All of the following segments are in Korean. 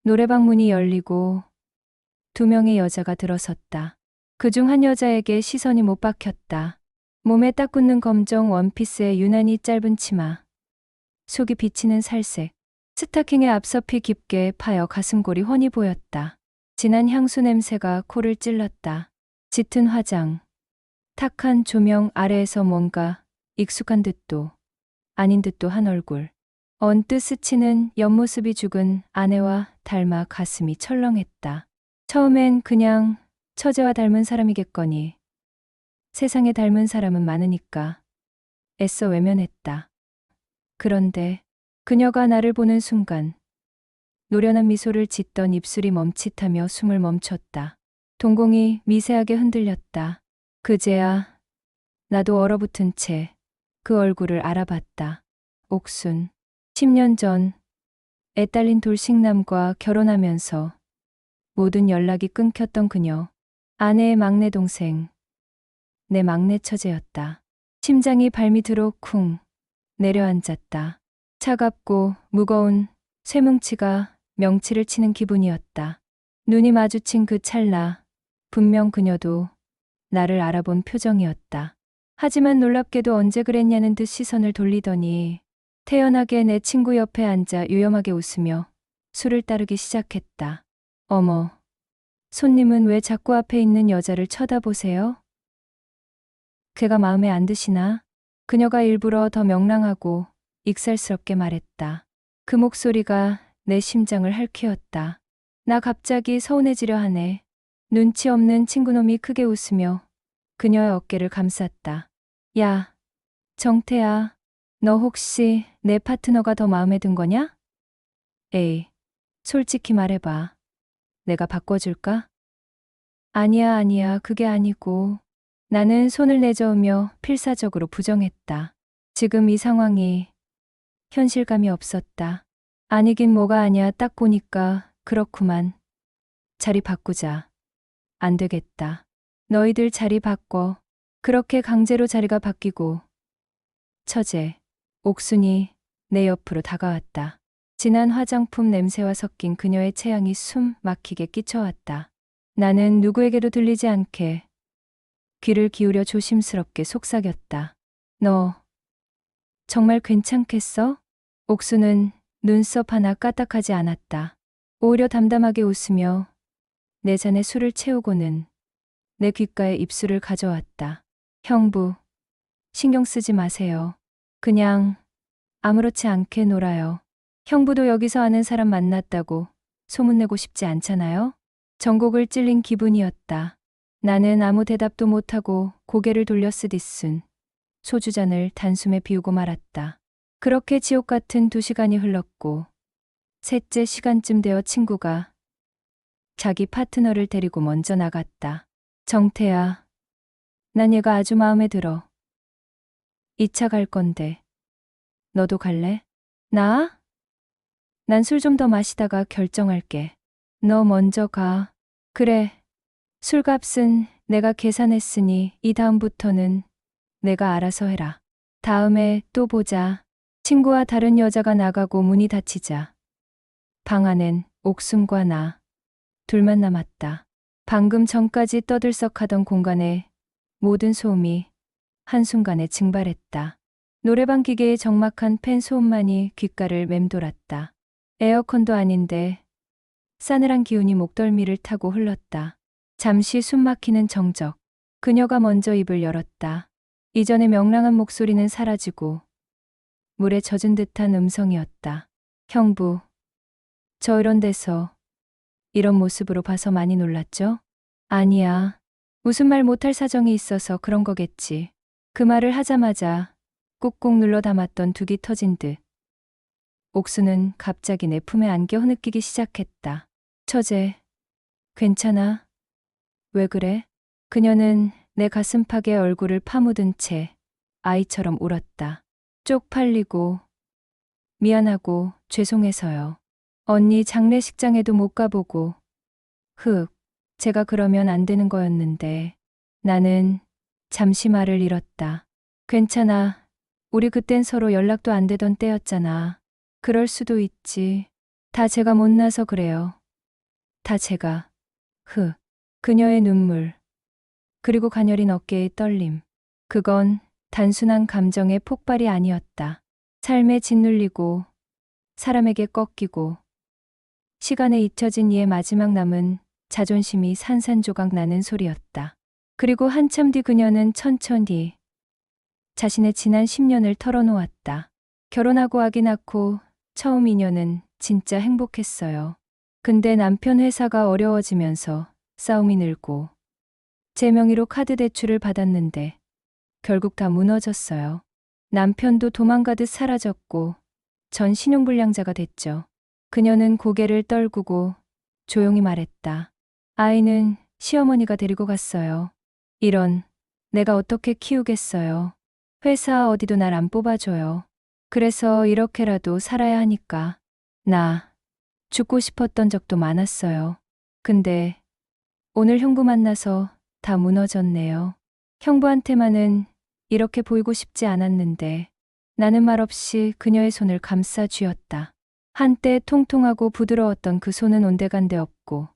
노래방 문이 열리고 두 명의 여자가 들어섰다. 그중 한 여자에게 시선이 못 박혔다. 몸에 딱 붙는 검정 원피스에 유난히 짧은 치마, 속이 비치는 살색, 스타킹에 앞서피 깊게 파여 가슴골이 훤히 보였다. 진한 향수 냄새가 코를 찔렀다. 짙은 화장, 탁한 조명 아래에서 뭔가 익숙한 듯도 아닌 듯도 한 얼굴. 언뜻 스치는 옆모습이 죽은 아내와 닮아 가슴이 철렁했다. 처음엔 그냥 처제와 닮은 사람이겠거니 세상에 닮은 사람은 많으니까 애써 외면했다. 그런데 그녀가 나를 보는 순간 노련한 미소를 짓던 입술이 멈칫하며 숨을 멈췄다. 동공이 미세하게 흔들렸다. 그제야 나도 얼어붙은 채 그 얼굴을 알아봤다. 옥순. 10년 전 애딸린 돌싱남과 결혼하면서 모든 연락이 끊겼던 그녀. 아내의 막내 동생. 내 막내 처제였다. 심장이 발밑으로 쿵 내려앉았다. 차갑고 무거운 쇠뭉치가 명치를 치는 기분이었다. 눈이 마주친 그 찰나 분명 그녀도 나를 알아본 표정이었다. 하지만 놀랍게도 언제 그랬냐는 듯 시선을 돌리더니 태연하게 내 친구 옆에 앉아 유염하게 웃으며 술을 따르기 시작했다. 어머, 손님은 왜 자꾸 앞에 있는 여자를 쳐다보세요? 걔가 마음에 안 드시나? 그녀가 일부러 더 명랑하고 익살스럽게 말했다. 그 목소리가 내 심장을 핥히었다. 나 갑자기 서운해지려 하네. 눈치 없는 친구놈이 크게 웃으며 그녀의 어깨를 감쌌다. 야, 정태야, 너 혹시 내 파트너가 더 마음에 든 거냐? 에이, 솔직히 말해봐. 내가 바꿔줄까? 아니야, 아니야, 그게 아니고. 나는 손을 내저으며 필사적으로 부정했다. 지금 이 상황이 현실감이 없었다. 아니긴 뭐가 아니야, 딱 보니까 그렇구만. 자리 바꾸자. 안 되겠다. 너희들 자리 바꿔. 그렇게 강제로 자리가 바뀌고 처제, 옥순이 내 옆으로 다가왔다. 진한 화장품 냄새와 섞인 그녀의 체향이 숨 막히게 끼쳐왔다. 나는 누구에게도 들리지 않게 귀를 기울여 조심스럽게 속삭였다. 너 정말 괜찮겠어? 옥수는 눈썹 하나 까딱하지 않았다. 오히려 담담하게 웃으며 내 잔에 술을 채우고는 내 귓가에 입술을 가져왔다. 형부, 신경 쓰지 마세요. 그냥 아무렇지 않게 놀아요. 형부도 여기서 아는 사람 만났다고 소문내고 싶지 않잖아요? 전곡을 찔린 기분이었다. 나는 아무 대답도 못하고 고개를 돌려 쓰디쓴 소주잔을 단숨에 비우고 말았다. 그렇게 지옥 같은 2시간이 흘렀고 셋째 시간쯤 되어 친구가 자기 파트너를 데리고 먼저 나갔다. 정태야, 난 얘가 아주 마음에 들어. 2차 갈 건데 너도 갈래? 나? 난 술 좀 더 마시다가 결정할게. 너 먼저 가. 그래. 술값은 내가 계산했으니 이 다음부터는 내가 알아서 해라. 다음에 또 보자. 친구와 다른 여자가 나가고 문이 닫히자 방 안엔 옥순과 나 둘만 남았다. 방금 전까지 떠들썩하던 공간에 모든 소음이 한순간에 증발했다. 노래방 기계의 적막한 팬 소음만이 귓가를 맴돌았다. 에어컨도 아닌데 싸늘한 기운이 목덜미를 타고 흘렀다. 잠시 숨막히는 정적. 그녀가 먼저 입을 열었다. 이전의 명랑한 목소리는 사라지고 물에 젖은 듯한 음성이었다. 형부, 저 이런 데서 이런 모습으로 봐서 많이 놀랐죠? 아니야. 무슨 말 못할 사정이 있어서 그런 거겠지. 그 말을 하자마자 꾹꾹 눌러 담았던 두기 터진 듯 옥수는 갑자기 내 품에 안겨 흐느끼기 시작했다. 처제, 괜찮아? 왜 그래? 그녀는 내 가슴팍에 얼굴을 파묻은 채 아이처럼 울었다. 쪽팔리고 미안하고 죄송해서요. 언니 장례식장에도 못 가보고 제가 그러면 안 되는 거였는데 나는 잠시 말을 잃었다. 괜찮아. 우리 그땐 서로 연락도 안 되던 때였잖아. 그럴 수도 있지. 다 제가 못나서 그래요. 다 제가. 그녀의 눈물. 그리고 가녀린 어깨의 떨림. 그건 단순한 감정의 폭발이 아니었다. 삶에 짓눌리고 사람에게 꺾이고 시간에 잊혀진 이의 마지막 남은 자존심이 산산조각 나는 소리였다. 그리고 한참 뒤 그녀는 천천히 자신의 지난 10년을 털어놓았다. 결혼하고 아기 낳고 처음 인연은 진짜 행복했어요. 근데 남편 회사가 어려워지면서 싸움이 늘고 제 명의로 카드 대출을 받았는데 결국 다 무너졌어요. 남편도 도망가듯 사라졌고 전 신용불량자가 됐죠. 그녀는 고개를 떨구고 조용히 말했다. 아이는 시어머니가 데리고 갔어요. 이런, 내가 어떻게 키우겠어요. 회사 어디도 날 안 뽑아줘요. 그래서 이렇게라도 살아야 하니까. 나 죽고 싶었던 적도 많았어요. 근데 오늘 형부 만나서 다 무너졌네요. 형부한테만은 이렇게 보이고 싶지 않았는데 나는 말없이 그녀의 손을 감싸 쥐었다. 한때 통통하고 부드러웠던 그 손은 온데간데 없고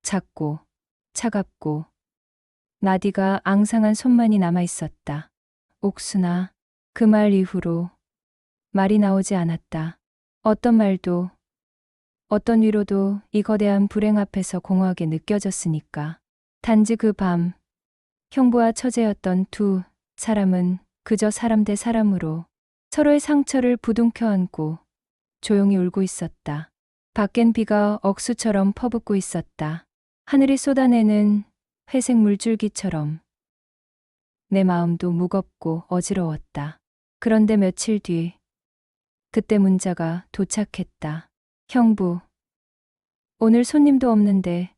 작고 차갑고 나디가 앙상한 손만이 남아있었다. 옥순아, 그 말 이후로 말이 나오지 않았다. 어떤 말도 어떤 위로도 이 거대한 불행 앞에서 공허하게 느껴졌으니까. 단지 그 밤 형부와 처제였던 두 사람은 그저 사람 대 사람으로 서로의 상처를 부둥켜 안고 조용히 울고 있었다. 밖엔 비가 억수처럼 퍼붓고 있었다. 하늘이 쏟아내는 회색 물줄기처럼 내 마음도 무겁고 어지러웠다. 그런데 며칠 뒤 그때 문자가 도착했다. 형부, 오늘 손님도 없는데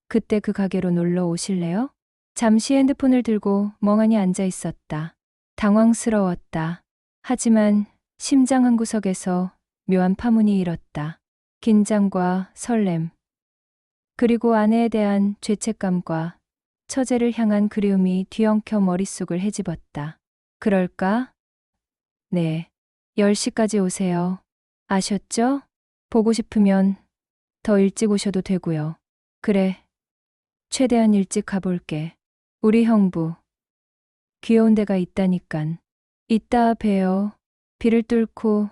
그때 그 가게로 놀러 오실래요? 잠시 핸드폰을 들고 멍하니 앉아 있었다. 당황스러웠다. 하지만 심장 한구석에서 묘한 파문이 일었다. 긴장과 설렘, 그리고 아내에 대한 죄책감과 처제를 향한 그리움이 뒤엉켜 머릿속을 헤집었다. 그럴까? 네. 10시까지 오세요. 아셨죠? 보고 싶으면 더 일찍 오셔도 되고요. 그래. 최대한 일찍 가볼게. 우리 형부. 귀여운 데가 있다니깐. 이따 봬요. 비를 뚫고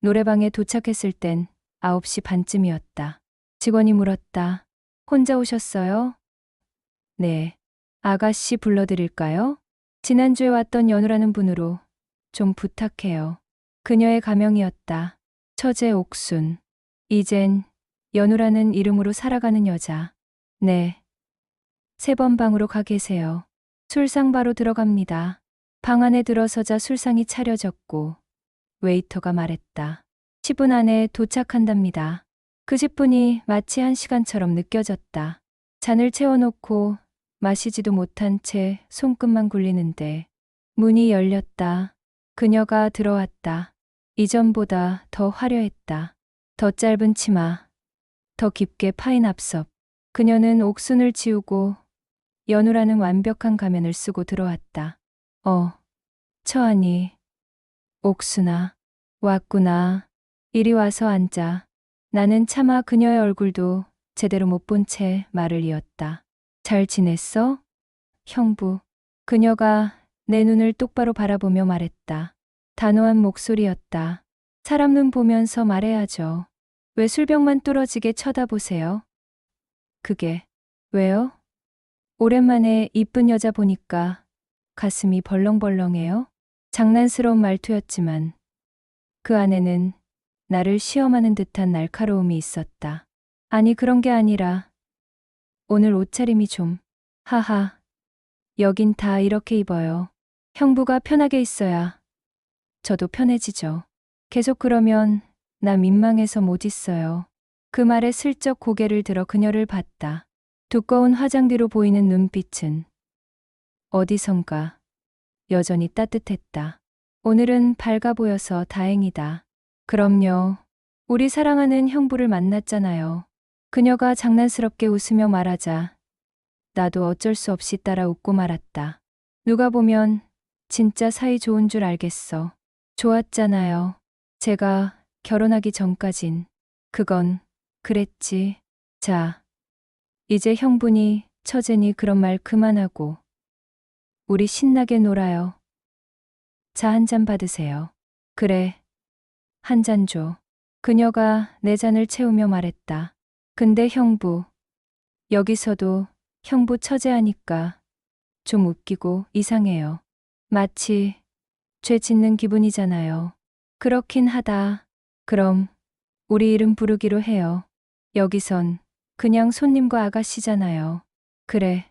노래방에 도착했을 땐 9시 반쯤이었다. 직원이 물었다. 혼자 오셨어요? 네. 아가씨 불러드릴까요? 지난주에 왔던 연우라는 분으로 좀 부탁해요. 그녀의 가명이었다. 처제 옥순. 이젠 연우라는 이름으로 살아가는 여자. 네. 3번 방으로 가 계세요. 술상 바로 들어갑니다. 방 안에 들어서자 술상이 차려졌고 웨이터가 말했다. 10분 안에 도착한답니다. 그 10분이 마치 1시간처럼 느껴졌다. 잔을 채워놓고 마시지도 못한 채 손끝만 굴리는데 문이 열렸다. 그녀가 들어왔다. 이전보다 더 화려했다. 더 짧은 치마, 더 깊게 파인 앞섭. 그녀는 옥순을 지우고 연우라는 완벽한 가면을 쓰고 들어왔다. 처하니. 옥순아, 왔구나. 이리 와서 앉아. 나는 차마 그녀의 얼굴도 제대로 못 본 채 말을 이었다. 잘 지냈어? 형부. 그녀가 내 눈을 똑바로 바라보며 말했다. 단호한 목소리였다. 사람 눈 보면서 말해야죠. 왜 술병만 뚫어지게 쳐다보세요? 그게, 왜요? 오랜만에 이쁜 여자 보니까 가슴이 벌렁벌렁해요? 장난스러운 말투였지만 그 안에는 나를 시험하는 듯한 날카로움이 있었다. 아니 그런 게 아니라 오늘 옷차림이 좀, 하하, 여긴 다 이렇게 입어요. 형부가 편하게 있어야 저도 편해지죠. 계속 그러면 나 민망해서 못 있어요. 그 말에 슬쩍 고개를 들어 그녀를 봤다. 두꺼운 화장 뒤로 보이는 눈빛은 어디선가 여전히 따뜻했다. 오늘은 밝아 보여서 다행이다. 그럼요. 우리 사랑하는 형부를 만났잖아요. 그녀가 장난스럽게 웃으며 말하자 나도 어쩔 수 없이 따라 웃고 말았다. 누가 보면 진짜 사이 좋은 줄 알겠어. 좋았잖아요. 제가 결혼하기 전까진. 그건 그랬지. 자, 이제 형부니 처제니 그런 말 그만하고 우리 신나게 놀아요. 자, 한 잔 받으세요. 그래, 한 잔 줘. 그녀가 내 잔을 채우며 말했다. 근데 형부, 여기서도 형부 처제하니까 좀 웃기고 이상해요. 마치 죄 짓는 기분이잖아요. 그렇긴 하다. 그럼 우리 이름 부르기로 해요. 여기선 그냥 손님과 아가씨잖아요. 그래.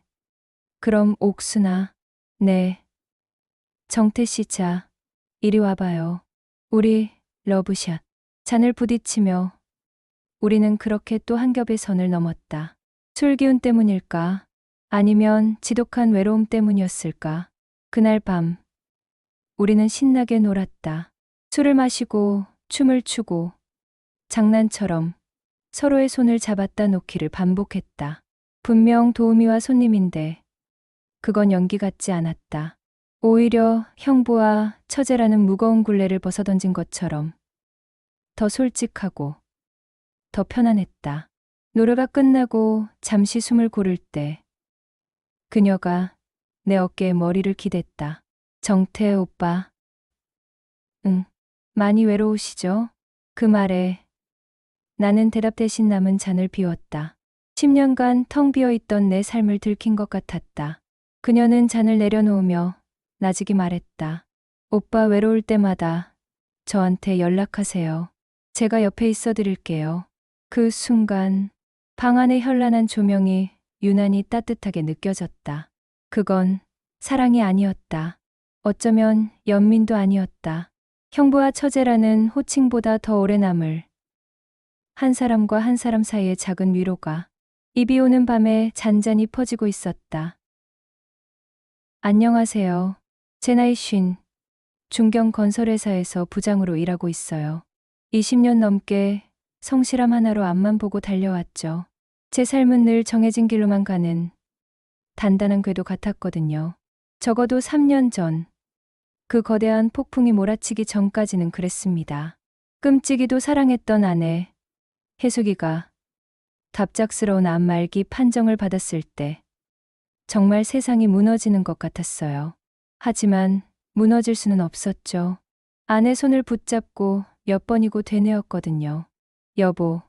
그럼 옥수나. 네. 정태 씨, 자, 이리 와봐요. 우리 러브샷. 잔을 부딪히며 우리는 그렇게 또 한 겹의 선을 넘었다. 술 기운 때문일까? 아니면 지독한 외로움 때문이었을까? 그날 밤 우리는 신나게 놀았다. 술을 마시고 춤을 추고 장난처럼 서로의 손을 잡았다 놓기를 반복했다. 분명 도우미와 손님인데 그건 연기 같지 않았다. 오히려 형부와 처제라는 무거운 굴레를 벗어던진 것처럼 더 솔직하고 더 편안했다. 노래가 끝나고 잠시 숨을 고를 때 그녀가 내 어깨에 머리를 기댔다. 정태 오빠. 응, 많이 외로우시죠? 그 말에 나는 대답 대신 남은 잔을 비웠다. 10년간 텅 비어 있던 내 삶을 들킨 것 같았다. 그녀는 잔을 내려놓으며 나직이 말했다. 오빠 외로울 때마다 저한테 연락하세요. 제가 옆에 있어 드릴게요. 그 순간 방 안의 현란한 조명이 유난히 따뜻하게 느껴졌다. 그건 사랑이 아니었다. 어쩌면 연민도 아니었다. 형부와 처제라는 호칭보다 더 오래 남을 한 사람과 한 사람 사이의 작은 위로가 이 비 오는 밤에 잔잔히 퍼지고 있었다. 안녕하세요. 제 나이 50, 중견 건설회사에서 부장으로 일하고 있어요. 20년 넘게 성실함 하나로 앞만 보고 달려왔죠. 제 삶은 늘 정해진 길로만 가는 단단한 궤도 같았거든요. 적어도 3년 전, 그 거대한 폭풍이 몰아치기 전까지는 그랬습니다. 끔찍이도 사랑했던 아내, 혜숙이가 갑작스러운 암 말기 판정을 받았을 때 정말 세상이 무너지는 것 같았어요. 하지만 무너질 수는 없었죠. 아내 손을 붙잡고 몇 번이고 되뇌었거든요. 여보,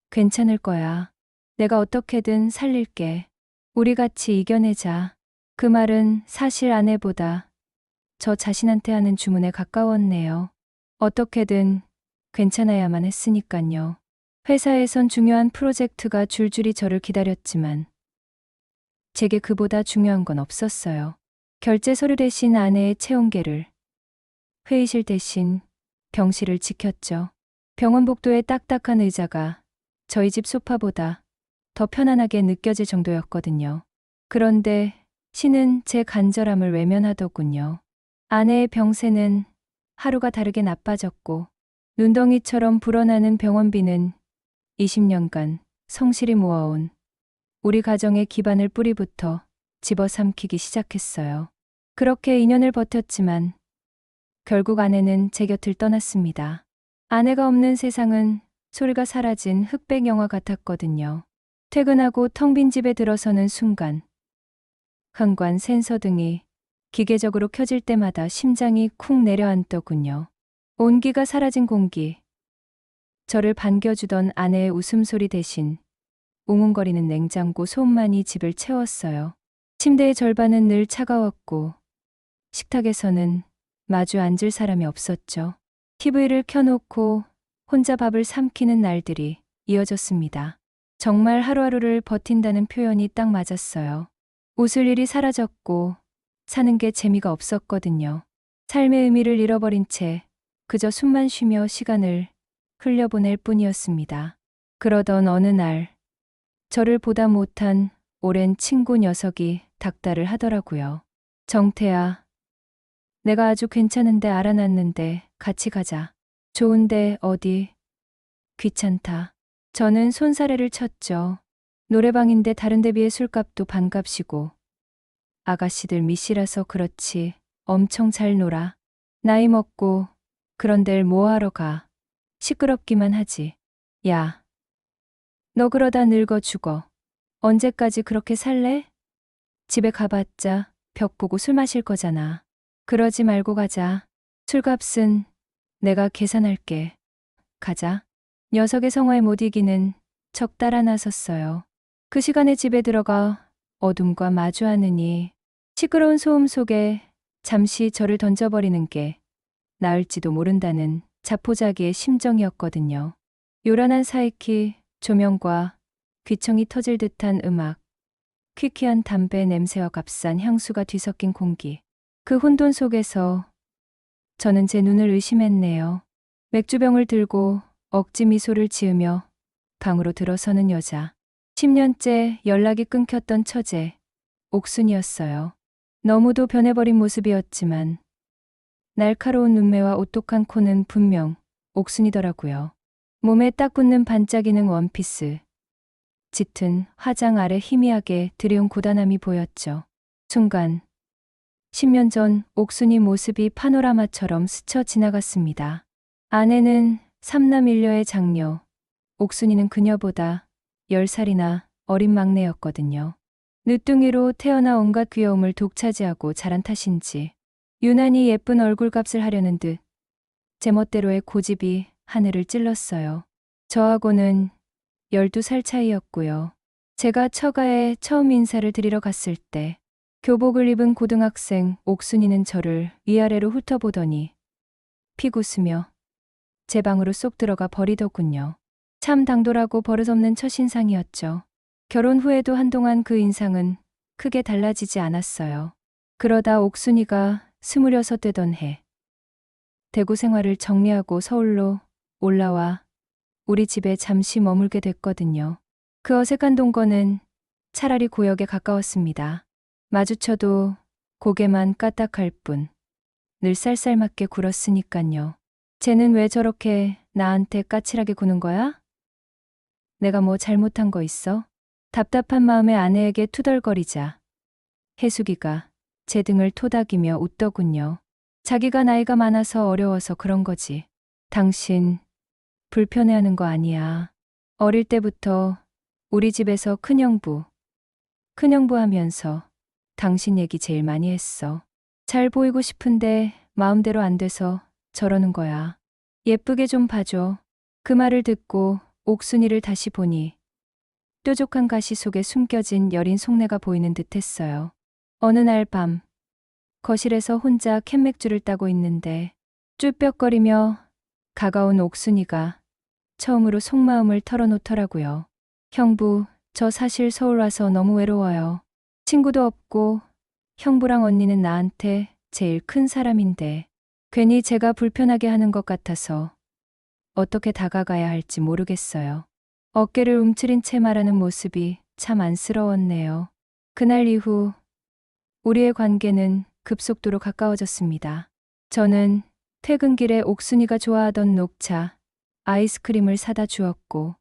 괜찮을 거야. 내가 어떻게든 살릴게. 우리 같이 이겨내자. 그 말은 사실 아내보다 저 자신한테 하는 주문에 가까웠네요. 어떻게든 괜찮아야만 했으니깐요. 회사에선 중요한 프로젝트가 줄줄이 저를 기다렸지만 제게 그보다 중요한 건 없었어요. 결제 서류 대신 아내의 체온계를, 회의실 대신 병실을 지켰죠. 병원 복도의 딱딱한 의자가 저희 집 소파보다 더 편안하게 느껴질 정도였거든요. 그런데 신은 제 간절함을 외면하더군요. 아내의 병세는 하루가 다르게 나빠졌고 눈덩이처럼 불어나는 병원비는 20년간 성실히 모아온 우리 가정의 기반을 뿌리부터 집어삼키기 시작했어요. 그렇게 2년을 버텼지만 결국 아내는 제 곁을 떠났습니다. 아내가 없는 세상은 소리가 사라진 흑백 영화 같았거든요. 퇴근하고 텅 빈 집에 들어서는 순간 현관 센서 등이 기계적으로 켜질 때마다 심장이 쿵 내려앉더군요. 온기가 사라진 공기. 저를 반겨주던 아내의 웃음소리 대신 웅웅거리는 냉장고 소음만이 집을 채웠어요. 침대의 절반은 늘 차가웠고 식탁에서는 마주 앉을 사람이 없었죠. TV를 켜놓고 혼자 밥을 삼키는 날들이 이어졌습니다. 정말 하루하루를 버틴다는 표현이 딱 맞았어요. 웃을 일이 사라졌고 사는 게 재미가 없었거든요. 삶의 의미를 잃어버린 채 그저 숨만 쉬며 시간을 흘려보낼 뿐이었습니다. 그러던 어느 날 저를 보다 못한 오랜 친구 녀석이 닥달을 하더라고요. 정태야, 내가 아주 괜찮은데 알아놨는데 같이 가자. 좋은데 어디? 귀찮다. 저는 손사래를 쳤죠. 노래방인데 다른 데 비해 술값도 반값이고 아가씨들 미씨라서 그렇지 엄청 잘 놀아. 나이 먹고 그런 데를 뭐하러 가. 시끄럽기만 하지. 야, 너 그러다 늙어 죽어. 언제까지 그렇게 살래? 집에 가봤자 벽 보고 술 마실 거잖아. 그러지 말고 가자. 술값은 내가 계산할게. 가자. 녀석의 성화에 못 이기는 척 따라 나섰어요. 그 시간에 집에 들어가 어둠과 마주하느니 시끄러운 소음 속에 잠시 저를 던져버리는 게 나을지도 모른다는 자포자기의 심정이었거든요. 요란한 사이키 조명과 귀청이 터질 듯한 음악, 퀴퀴한 담배 냄새와 값싼 향수가 뒤섞인 공기. 그 혼돈 속에서 저는 제 눈을 의심했네요. 맥주병을 들고 억지 미소를 지으며 방으로 들어서는 여자. 10년째 연락이 끊겼던 처제, 옥순이었어요. 너무도 변해버린 모습이었지만 날카로운 눈매와 오똑한 코는 분명 옥순이더라고요. 몸에 딱 붙는 반짝이는 원피스. 짙은 화장 아래 희미하게 드리운 고단함이 보였죠. 순간 10년 전 옥순이 모습이 파노라마처럼 스쳐 지나갔습니다. 아내는 삼남 일녀의 장녀, 옥순이는 그녀보다 10살이나 어린 막내였거든요. 늦둥이로 태어나 온갖 귀여움을 독차지하고 자란 탓인지 유난히 예쁜 얼굴값을 하려는 듯 제멋대로의 고집이 하늘을 찔렀어요. 저하고는 12살 차이였고요. 제가 처가에 처음 인사를 드리러 갔을 때 교복을 입은 고등학생 옥순이는 저를 위아래로 훑어보더니 픽 웃으며 제 방으로 쏙 들어가 버리더군요. 참 당돌하고 버릇없는 첫인상이었죠. 결혼 후에도 한동안 그 인상은 크게 달라지지 않았어요. 그러다 옥순이가 26 되던 해 대구 생활을 정리하고 서울로 올라와 우리 집에 잠시 머물게 됐거든요. 그 어색한 동거는 차라리 고역에 가까웠습니다. 마주쳐도 고개만 까딱할 뿐 늘 쌀쌀맞게 굴었으니깐요. 쟤는 왜 저렇게 나한테 까칠하게 구는 거야? 내가 뭐 잘못한 거 있어? 답답한 마음에 아내에게 투덜거리자 혜숙이가 제 등을 토닥이며 웃더군요. 자기가 나이가 많아서 어려워서 그런 거지. 당신 불편해하는 거 아니야. 어릴 때부터 우리 집에서 큰형부 하면서 당신 얘기 제일 많이 했어. 잘 보이고 싶은데 마음대로 안 돼서 저러는 거야. 예쁘게 좀 봐줘. 그 말을 듣고 옥순이를 다시 보니 뾰족한 가시 속에 숨겨진 여린 속내가 보이는 듯했어요. 어느 날 밤 거실에서 혼자 캔맥주를 따고 있는데 쭈뼛거리며 가까운 옥순이가 처음으로 속마음을 털어놓더라고요. 형부, 저 사실 서울 와서 너무 외로워요. 친구도 없고 형부랑 언니는 나한테 제일 큰 사람인데 괜히 제가 불편하게 하는 것 같아서 어떻게 다가가야 할지 모르겠어요. 어깨를 움츠린 채 말하는 모습이 참 안쓰러웠네요. 그날 이후 우리의 관계는 급속도로 가까워졌습니다. 저는 퇴근길에 옥순이가 좋아하던 녹차, 아이스크림을 사다 주었고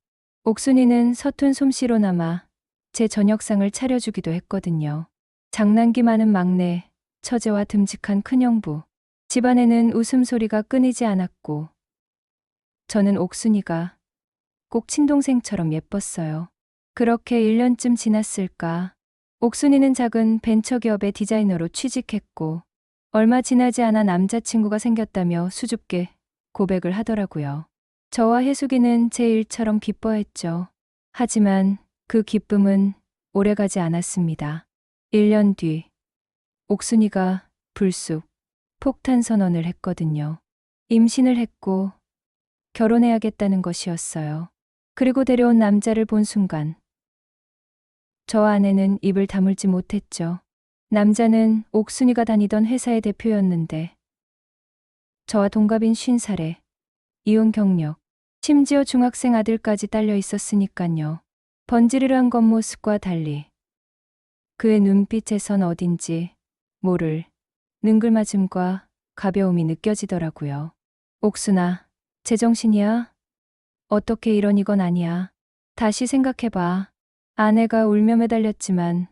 옥순이는 서툰 솜씨로나마 제 저녁상을 차려주기도 했거든요. 장난기 많은 막내, 처제와 듬직한 큰형부. 집안에는 웃음소리가 끊이지 않았고 저는 옥순이가 꼭 친동생처럼 예뻤어요. 그렇게 1년쯤 지났을까. 옥순이는 작은 벤처기업의 디자이너로 취직했고 얼마 지나지 않아 남자친구가 생겼다며 수줍게 고백을 하더라고요. 저와 혜숙이는 제 일처럼 기뻐했죠. 하지만 그 기쁨은 오래가지 않았습니다. 1년 뒤 옥순이가 불쑥 폭탄 선언을 했거든요. 임신을 했고 결혼해야겠다는 것이었어요. 그리고 데려온 남자를 본 순간 저와 아내는 입을 다물지 못했죠. 남자는 옥순이가 다니던 회사의 대표였는데 저와 동갑인 50살에 이혼 경력, 심지어 중학생 아들까지 딸려 있었으니깐요. 번지르르한 겉모습과 달리 그의 눈빛에선 어딘지 모를 능글맞음과 가벼움이 느껴지더라고요. 옥순아, 제정신이야? 어떻게 이런 이건 아니야. 다시 생각해봐. 아내가 울며 매달렸지만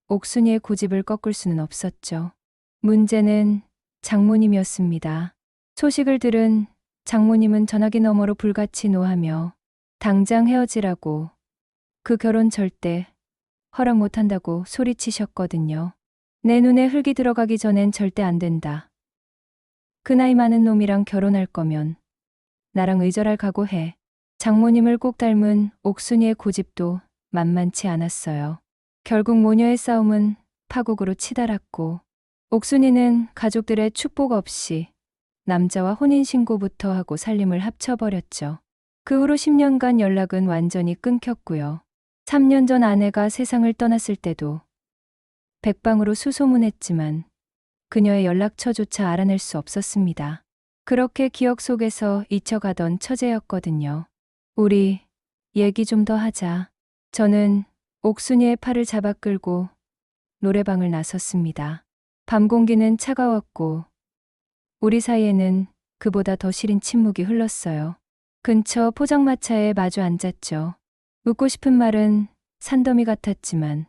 옥순이의 고집을 꺾을 수는 없었죠. 문제는 장모님이었습니다. 소식을 들은 장모님은 전화기 너머로 불같이 노하며 당장 헤어지라고. 그 결혼 절대 허락 못한다고 소리치셨거든요. 내 눈에 흙이 들어가기 전엔 절대 안 된다. 그 나이 많은 놈이랑 결혼할 거면 나랑 의절할 각오해. 장모님을 꼭 닮은 옥순이의 고집도 만만치 않았어요. 결국 모녀의 싸움은 파국으로 치달았고 옥순이는 가족들의 축복 없이 남자와 혼인신고부터 하고 살림을 합쳐버렸죠. 그 후로 10년간 연락은 완전히 끊겼고요. 3년 전 아내가 세상을 떠났을 때도 백방으로 수소문했지만 그녀의 연락처조차 알아낼 수 없었습니다. 그렇게 기억 속에서 잊혀가던 처제였거든요. 우리 얘기 좀 더 하자. 저는 옥순이의 팔을 잡아 끌고 노래방을 나섰습니다. 밤 공기는 차가웠고 우리 사이에는 그보다 더 시린 침묵이 흘렀어요. 근처 포장마차에 마주 앉았죠. 묻고 싶은 말은 산더미 같았지만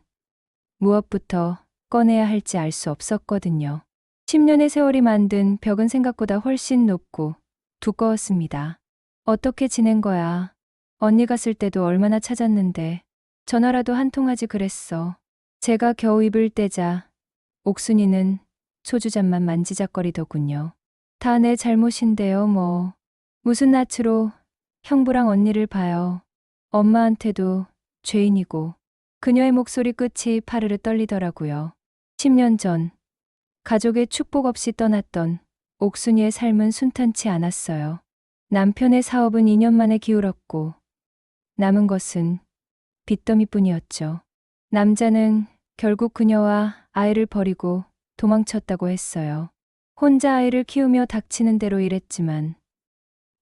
무엇부터 꺼내야 할지 알 수 없었거든요. 10년의 세월이 만든 벽은 생각보다 훨씬 높고 두꺼웠습니다. 어떻게 지낸 거야? 언니 갔을 때도 얼마나 찾았는데 전화라도 한 통 하지 그랬어. 제가 겨우 입을 떼자 옥순이는 소주잔만 만지작거리더군요. 다 내 잘못인데요 뭐. 무슨 낯으로 형부랑 언니를 봐요. 엄마한테도 죄인이고. 그녀의 목소리 끝이 파르르 떨리더라고요. 10년 전 가족의 축복 없이 떠났던 옥순이의 삶은 순탄치 않았어요. 남편의 사업은 2년 만에 기울었고 남은 것은 빚더미뿐이었죠. 남자는 결국 그녀와 아이를 버리고 도망쳤다고 했어요. 혼자 아이를 키우며 닥치는 대로 일했지만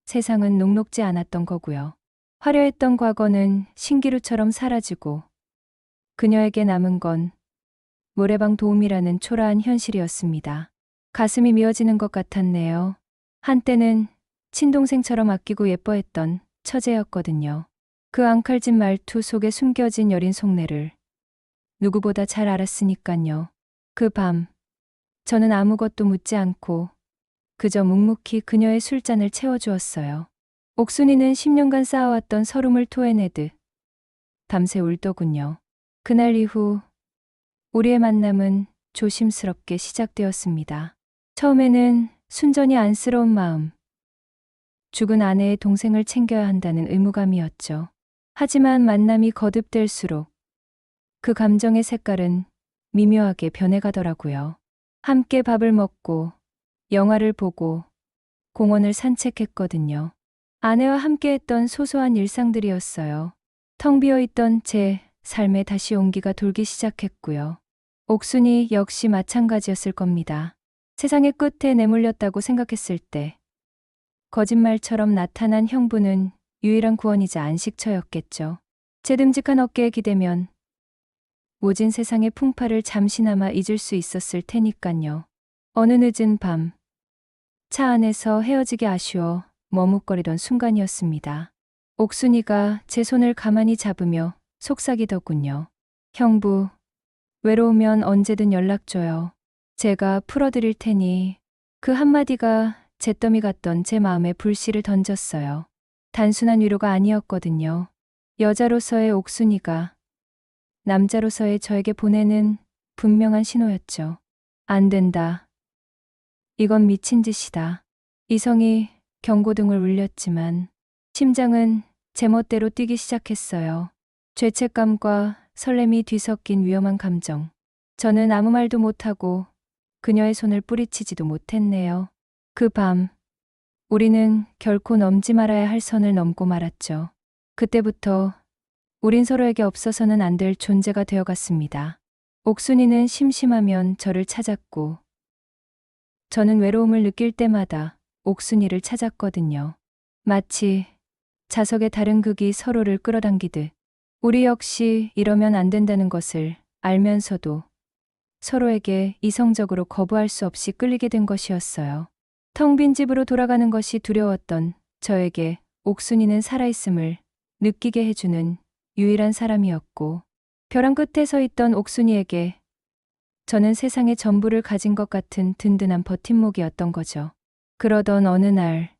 세상은 녹록지 않았던 거고요. 화려했던 과거는 신기루처럼 사라지고 그녀에게 남은 건 노래방 도우미라는 초라한 현실이었습니다. 가슴이 미어지는 것 같았네요. 한때는 친동생처럼 아끼고 예뻐했던 처제였거든요. 그 앙칼진 말투 속에 숨겨진 여린 속내를 누구보다 잘 알았으니깐요. 그 밤 저는 아무것도 묻지 않고 그저 묵묵히 그녀의 술잔을 채워주었어요. 옥순이는 10년간 쌓아왔던 서름을 토해내듯 밤새 울더군요. 그날 이후 우리의 만남은 조심스럽게 시작되었습니다. 처음에는 순전히 안쓰러운 마음, 죽은 아내의 동생을 챙겨야 한다는 의무감이었죠. 하지만 만남이 거듭될수록 그 감정의 색깔은 미묘하게 변해가더라고요. 함께 밥을 먹고 영화를 보고 공원을 산책했거든요. 아내와 함께했던 소소한 일상들이었어요. 텅 비어있던 제 삶에 다시 온기가 돌기 시작했고요. 옥순이 역시 마찬가지였을 겁니다. 세상의 끝에 내몰렸다고 생각했을 때 거짓말처럼 나타난 형부는 유일한 구원이자 안식처였겠죠. 제 듬직한 어깨에 기대면 모진 세상의 풍파를 잠시나마 잊을 수 있었을 테니깐요. 어느 늦은 밤, 차 안에서 헤어지기 아쉬워 머뭇거리던 순간이었습니다. 옥순이가 제 손을 가만히 잡으며 속삭이더군요. 형부, 외로우면 언제든 연락줘요. 제가 풀어드릴 테니. 그 한마디가 잿더미 같던 제 마음에 불씨를 던졌어요. 단순한 위로가 아니었거든요. 여자로서의 옥순이가 남자로서의 저에게 보내는 분명한 신호였죠. 안 된다. 이건 미친 짓이다. 이성이 경고등을 울렸지만 심장은 제멋대로 뛰기 시작했어요. 죄책감과 설렘이 뒤섞인 위험한 감정. 저는 아무 말도 못하고 그녀의 손을 뿌리치지도 못했네요. 그 밤, 우리는 결코 넘지 말아야 할 선을 넘고 말았죠. 그때부터 우린 서로에게 없어서는 안 될 존재가 되어갔습니다. 옥순이는 심심하면 저를 찾았고, 저는 외로움을 느낄 때마다 옥순이를 찾았거든요. 마치 자석의 다른 극이 서로를 끌어당기듯. 우리 역시 이러면 안 된다는 것을 알면서도 서로에게 이성적으로 거부할 수 없이 끌리게 된 것이었어요. 텅 빈 집으로 돌아가는 것이 두려웠던 저에게 옥순이는 살아있음을 느끼게 해주는 유일한 사람이었고, 벼랑 끝에 서 있던 옥순이에게 저는 세상의 전부를 가진 것 같은 든든한 버팀목이었던 거죠. 그러던 어느 날,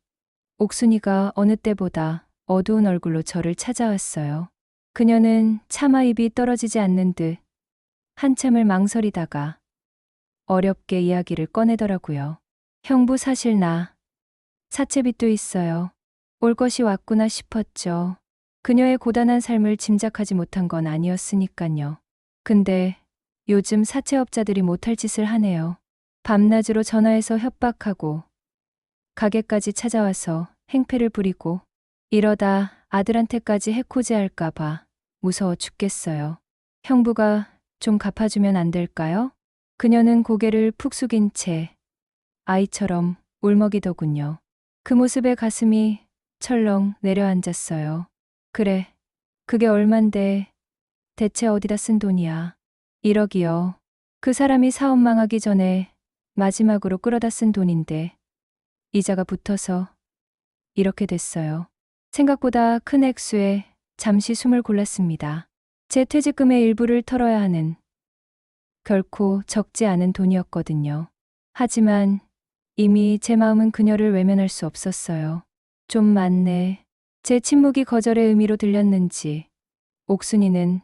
옥순이가 어느 때보다 어두운 얼굴로 저를 찾아왔어요. 그녀는 차마 입이 떨어지지 않는 듯 한참을 망설이다가 어렵게 이야기를 꺼내더라고요. 형부 사실 나 사채빚도 있어요. 올 것이 왔구나 싶었죠. 그녀의 고단한 삶을 짐작하지 못한 건 아니었으니까요. 근데 요즘 사채업자들이 못할 짓을 하네요. 밤낮으로 전화해서 협박하고 가게까지 찾아와서 행패를 부리고 이러다 아들한테까지 해코지할까봐 무서워 죽겠어요. 형부가 좀 갚아주면 안 될까요? 그녀는 고개를 푹 숙인 채 아이처럼 울먹이더군요. 그 모습에 가슴이 철렁 내려앉았어요. 그래, 그게 얼만데 대체 어디다 쓴 돈이야. 1억이요. 그 사람이 사업 망하기 전에 마지막으로 끌어다 쓴 돈인데 이자가 붙어서 이렇게 됐어요. 생각보다 큰 액수에 잠시 숨을 골랐습니다. 제 퇴직금의 일부를 털어야 하는 결코 적지 않은 돈이었거든요. 하지만 이미 제 마음은 그녀를 외면할 수 없었어요. 좀 많네. 제 침묵이 거절의 의미로 들렸는지 옥순이는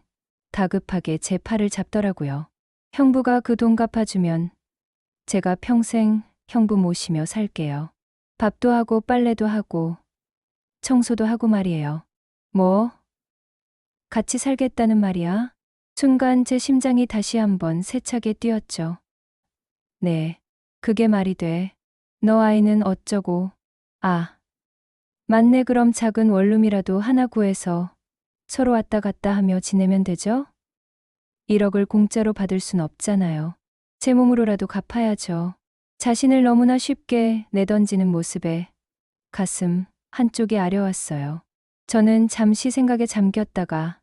다급하게 제 팔을 잡더라고요. 형부가 그 돈 갚아주면 제가 평생 형부 모시며 살게요. 밥도 하고 빨래도 하고 청소도 하고 말이에요. 뭐? 같이 살겠다는 말이야? 순간 제 심장이 다시 한번 세차게 뛰었죠. 네, 그게 말이 돼. 너 아이는 어쩌고. 아, 맞네. 그럼 작은 원룸이라도 하나 구해서 서로 왔다 갔다 하며 지내면 되죠? 1억을 공짜로 받을 순 없잖아요. 제 몸으로라도 갚아야죠. 자신을 너무나 쉽게 내던지는 모습에 가슴 한쪽이 아려왔어요. 저는 잠시 생각에 잠겼다가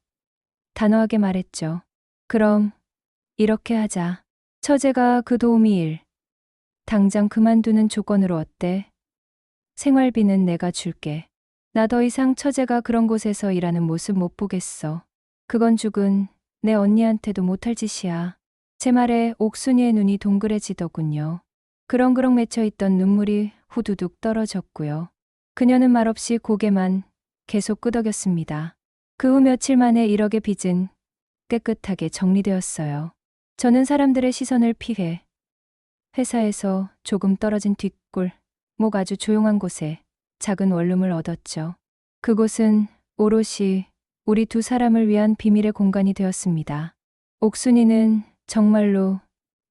단호하게 말했죠. 그럼 이렇게 하자. 처제가 그 도우미 일 당장 그만두는 조건으로 어때? 생활비는 내가 줄게. 나 더 이상 처제가 그런 곳에서 일하는 모습 못 보겠어. 그건 죽은 내 언니한테도 못할 짓이야. 제 말에 옥순이의 눈이 동그래지더군요. 그렁그렁 맺혀있던 눈물이 후두둑 떨어졌고요. 그녀는 말없이 고개만 계속 끄덕였습니다. 그 후 며칠 만에 1억의 빚은 깨끗하게 정리되었어요. 저는 사람들의 시선을 피해 회사에서 조금 떨어진 뒷골, 목 아주 조용한 곳에 작은 원룸을 얻었죠. 그곳은 오롯이 우리 두 사람을 위한 비밀의 공간이 되었습니다. 옥순이는 정말로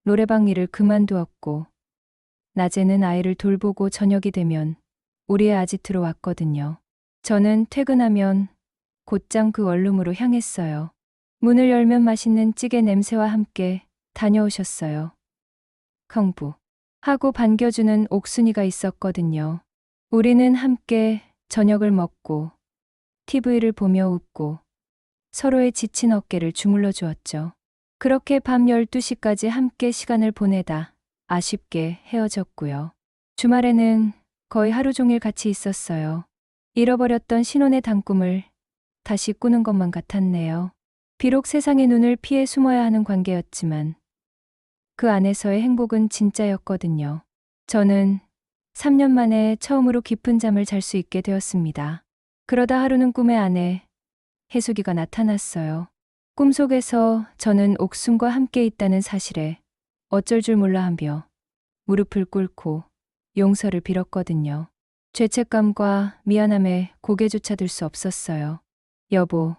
노래방 일을 그만두었고 낮에는 아이를 돌보고 저녁이 되면 우리의 아지트로 왔거든요. 저는 퇴근하면 곧장 그 원룸으로 향했어요. 문을 열면 맛있는 찌개 냄새와 함께 다녀오셨어요. 형부. 하고 반겨주는 옥순이가 있었거든요. 우리는 함께 저녁을 먹고 TV를 보며 웃고 서로의 지친 어깨를 주물러 주었죠. 그렇게 밤 12시까지 함께 시간을 보내다 아쉽게 헤어졌고요. 주말에는 거의 하루 종일 같이 있었어요. 잃어버렸던 신혼의 단꿈을 다시 꾸는 것만 같았네요. 비록 세상의 눈을 피해 숨어야 하는 관계였지만 그 안에서의 행복은 진짜였거든요. 저는 3년 만에 처음으로 깊은 잠을 잘 수 있게 되었습니다. 그러다 하루는 꿈의 안에 해수기가 나타났어요. 꿈속에서 저는 옥순과 함께 있다는 사실에 어쩔 줄 몰라 하며 무릎을 꿇고 용서를 빌었거든요. 죄책감과 미안함에 고개조차 들 수 없었어요. 여보,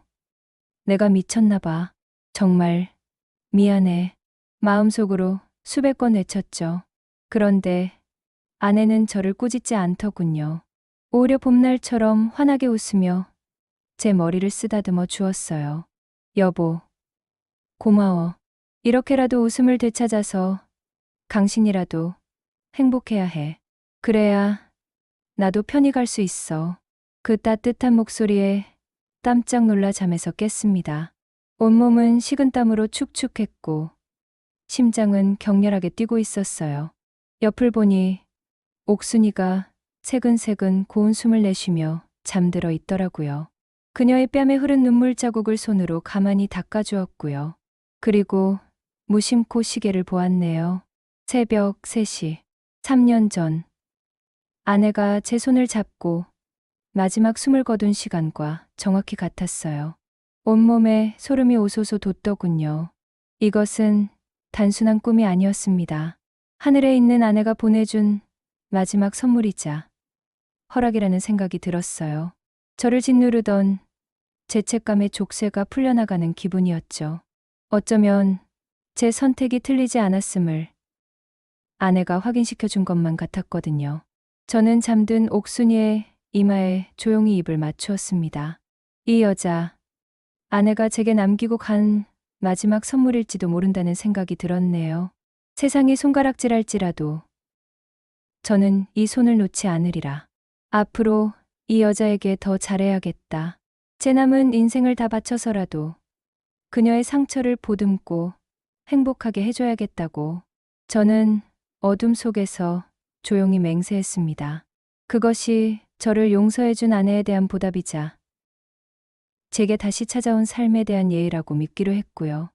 내가 미쳤나 봐. 정말 미안해. 마음속으로 수백 번 외쳤죠. 그런데 아내는 저를 꾸짖지 않더군요. 오히려 봄날처럼 환하게 웃으며 제 머리를 쓰다듬어 주었어요. 여보, 고마워. 이렇게라도 웃음을 되찾아서 당신이라도 행복해야 해. 그래야 나도 편히 갈 수 있어. 그 따뜻한 목소리에 깜짝 놀라 잠에서 깼습니다. 온몸은 식은땀으로 축축했고 심장은 격렬하게 뛰고 있었어요. 옆을 보니 옥순이가 새근새근 고운 숨을 내쉬며 잠들어 있더라고요. 그녀의 뺨에 흐른 눈물 자국을 손으로 가만히 닦아주었고요. 그리고 무심코 시계를 보았네요. 새벽 3시. 3년 전 아내가 제 손을 잡고 마지막 숨을 거둔 시간과 정확히 같았어요. 온몸에 소름이 오소소 돋더군요. 이것은 단순한 꿈이 아니었습니다. 하늘에 있는 아내가 보내준 마지막 선물이자 허락이라는 생각이 들었어요. 저를 짓누르던 죄책감의 족쇄가 풀려나가는 기분이었죠. 어쩌면 제 선택이 틀리지 않았음을 아내가 확인시켜 준 것만 같았거든요. 저는 잠든 옥순이의 이마에 조용히 입을 맞추었습니다. 이 여자, 아내가 제게 남기고 간 마지막 선물일지도 모른다는 생각이 들었네요. 세상이 손가락질할지라도 저는 이 손을 놓지 않으리라. 앞으로 이 여자에게 더 잘해야겠다. 제 남은 인생을 다 바쳐서라도 그녀의 상처를 보듬고 행복하게 해줘야겠다고 저는 어둠 속에서 조용히 맹세했습니다. 그것이 저를 용서해준 아내에 대한 보답이자 제게 다시 찾아온 삶에 대한 예의라고 믿기로 했고요.